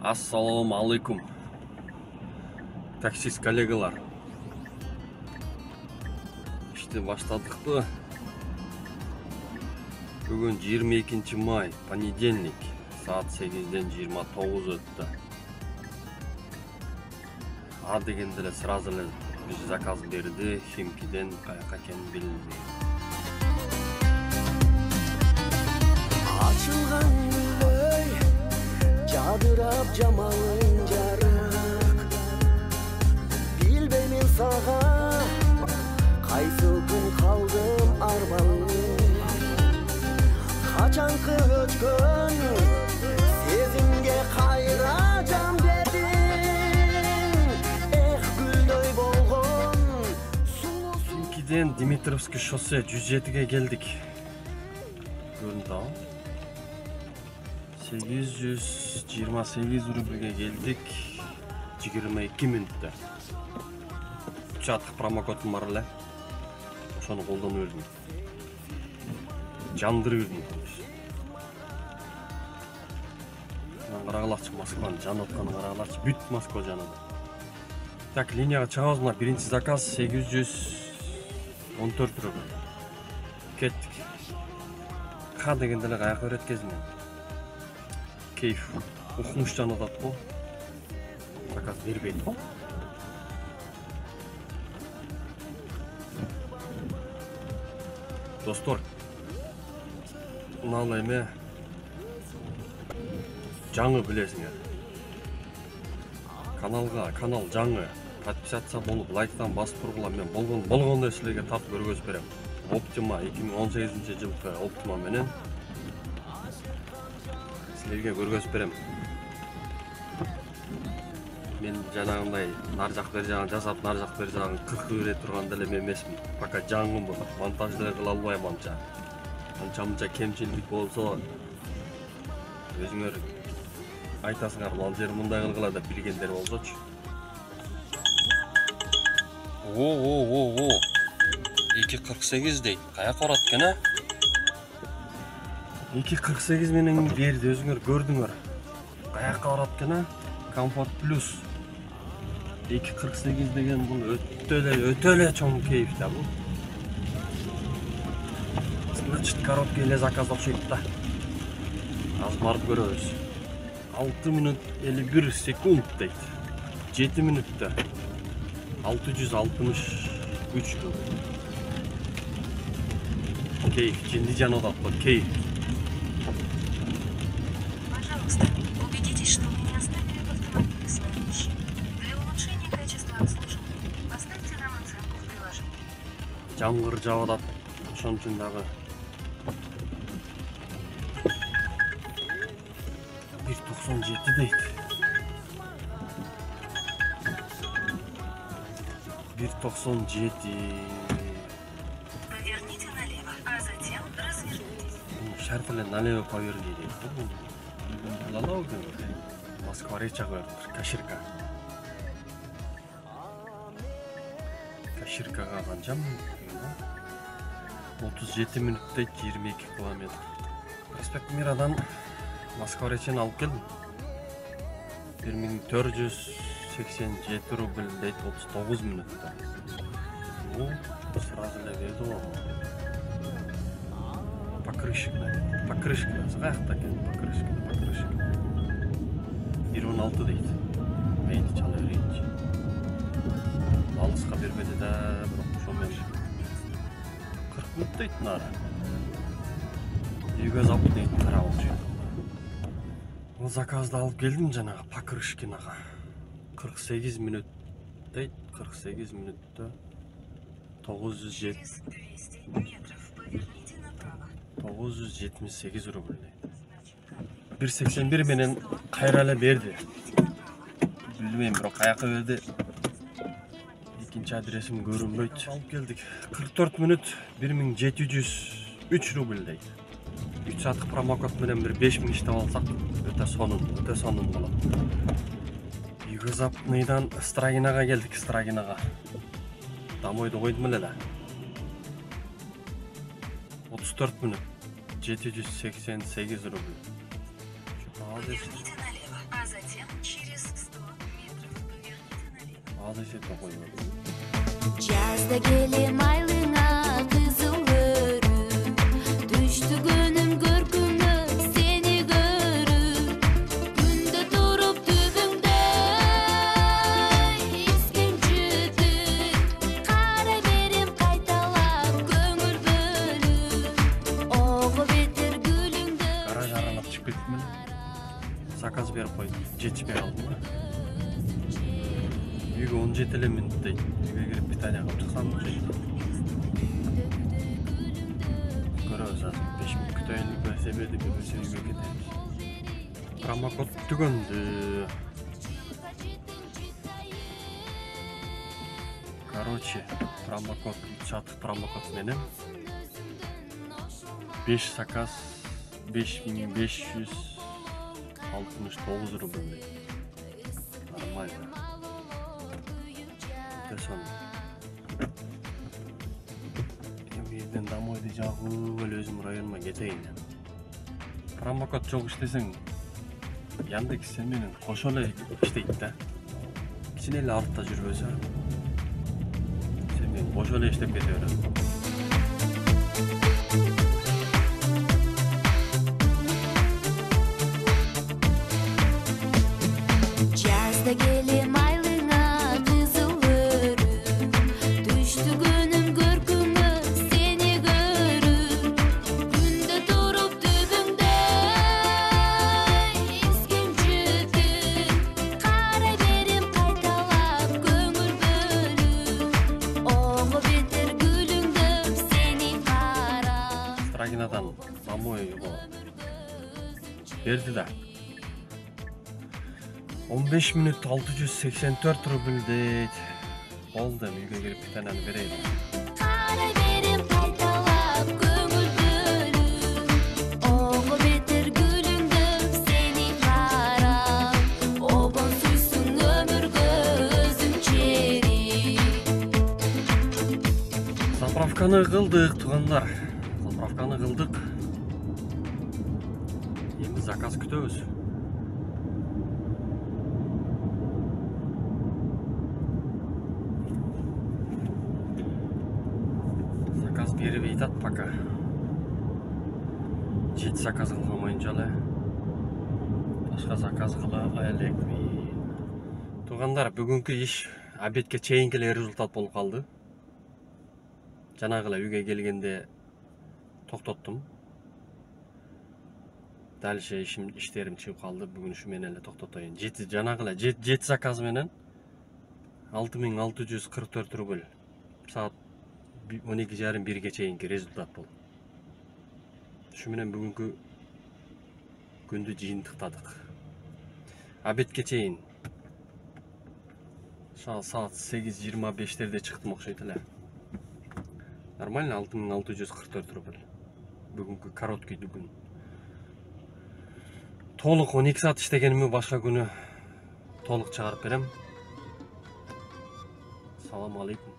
Assalomu alaykum. Taksist kollegalar. İşte başladık-dı. Bugün 22 may, понедельник, saat 8'den 29 öttü. Ha degende эле сразу эле биз заказ берди, Химкиден каяка экенин билинбейт. Açılgan gülöy, cadırap camalın jarık. Bilbeymin sağa, kaysı gün kaldım arbalım. Kaçankı öçkön, sezimge kayracam dedin. Gülöy bolgon, Химкиден Димитровский шоссе 107'ge geldik. Göründü ha. 828 rublige geldik. 22 minutda. 3 atıq промокодum бар эле. Ошону колдонуп жүрдүм. Жандырып жүрдүм. Карагалачы Москваны жанып атканы карагалачы бүт Москва жанады. Так, линияга чыгабыз. Мына биринчи заказ 814 рубль. Кеттик. Ха дегенде эле каяка өткөзмө. Кейф. Укмуштан атат го. Заказ бербейт го. Достор, мына эме жаңы билесиңер. Канал жаңы. Подписаться болуп, лайктан басып тургула. Мен болгондой силерге тартып көргөзүп берем. Optima 2018-жылкы Optima менен силерге көргөзүп берем. Мен жанагындай нар жак бер жагын жасап, нар жак бер жагын кыркы бере турган деле эмесмин. Пока жаңымын, монтажды кыла албайм анча. Анча кемчилдик болсо өзүңөр айтасыңар, ал жер мындай кылгыла деп билгендер болсочу. О. 2.48 дейт. Каяка барат экен, а? 2.48 менен берди, өзүңөр көрдүңөр. Каяка барат экен, а? Комфорт плюс. 2.48 деген бул өтө эле чоң кейф да бул. Значит, коробка эле заказ окшойт да. Азыр барып көрөбүз. 6 минут 51 секунд дейт. 7 минутта 663 рубль. Кейф, kendi canı odaklı, кейф. Пожалуйста, убедитесь, что вы не оставили в автомобиле свои вещи. Для улучшения качества обслуживания поставьте нам оценку в приложении. Жаңгыр жабат, ошон үчүн дагы 1.97 дейт. 1.97. Поверните налево, а затем развернитесь. Шарт эле налево поверни дейт. Лалауга, Москва речага, Каширка. Каширкага канчам? 37 минутта 22 километр. Проспект Мирадан Москва речени алып келдим. 1487 рубль дейт, 39 минутта. Сразу эле берди го. Покрышка. Каякта экен покрышка. 26 дейт. Мейли чала берейинчи. Алыска бербеди да, бирок ошо менен 40 минут дейт нара. Үйгө запут дейт тарап окшойт. Бул заказды алып келдим жанагы покрышкинага. 48 минут дейт, 48 минутта 978 рубль дейт. 1.81 менен кайра эле берди. Билбейм, бирок каяка берди. Экинчи адресим көрүнбөйт. Алып келдик. 44 минут 1703 рубль дейт. 3 сааттык промокод менен бир 5000 иштеп алсак, өтө сонун болот. Юго-Западныйдан Строгинага келдик, Строгинага. Домойду койдум эле да. 34 минут 788 рубль. Поверните налево, а затем Азыр эсепке койбодум. Жазда келем айлыңа кызыл өрүп, түштү күнүм көркүңө сени көрүп, күндө туруп түбүңдө искенчүтүп, кара берем кайталап көңүл бөлүп, ого бетер гүлүңдө. Гараж аралап чыгып кеттим. Заказ берип койдум, жетишпей калдым. Үйгө 17 минут дейт. Үйгө кирип питание кылып чыксам окшойт. Көрөбүз азыр 5 минут күтөйүн берсе берди, берсе үйгө кетебиз. Промокод түгөндү. Короче, промокод, чатык промокод менен 5 заказ 5569 рубль. Нормально. Десем. Эми домойду жагып эле өзүм районыма кетейин. Промокод жок иштесең, Яндекс сен менен кошо эле иштейт да. Кичине эле артта жүрбөсө, сен менен кошо эле иштеп кете берет. Жазда келем айлыңа кызыл өрүп, түштү күнүм көркүңө сени көрүп, күндө туруп түбүңдө искенчүтүп, кара берем кайталап көңүл бөлүп, ого бетер гүлүңдө сени карап. Страгинадан домой берди да. 15 минут 684 рубль дейт. Болду, үйгө кирип питанияны берейин. Кара берем кайталап көңүл бөлүп, ого бетер гүлүңдө сени карап, обон сүйсүң өмүргө өзүң чери. Заправканы кылдык, туугандар. Заправканы кылдык. Эми заказ күтөбүз. Заказ берип айтат пока. 7 заказ кылган боюнча эле башка заказ кыла элекмин. Туугандар, бүгүнкү иш обедке чейинки эле результат болуп калды. Жанагы эле үйгө келгенде токтоттум. Дальше иштерим чыгып калды. Бүгүн ушу менен эле токтотоюн. Жанагы эле 7 заказ менен 6644 рубль. Саат 12:30-1 чейинки результат болду. Ушу менен бүгүнкү күндү жыйынтыктадык. Обедке чейин саат 8:25-терде чыктым окшойт эле. Нормально 6644 рубль. Бүгүнкү короткий күн. Толук 12 саат иштегенимди башка күнү толук чыгарып берем. Салам алейкум.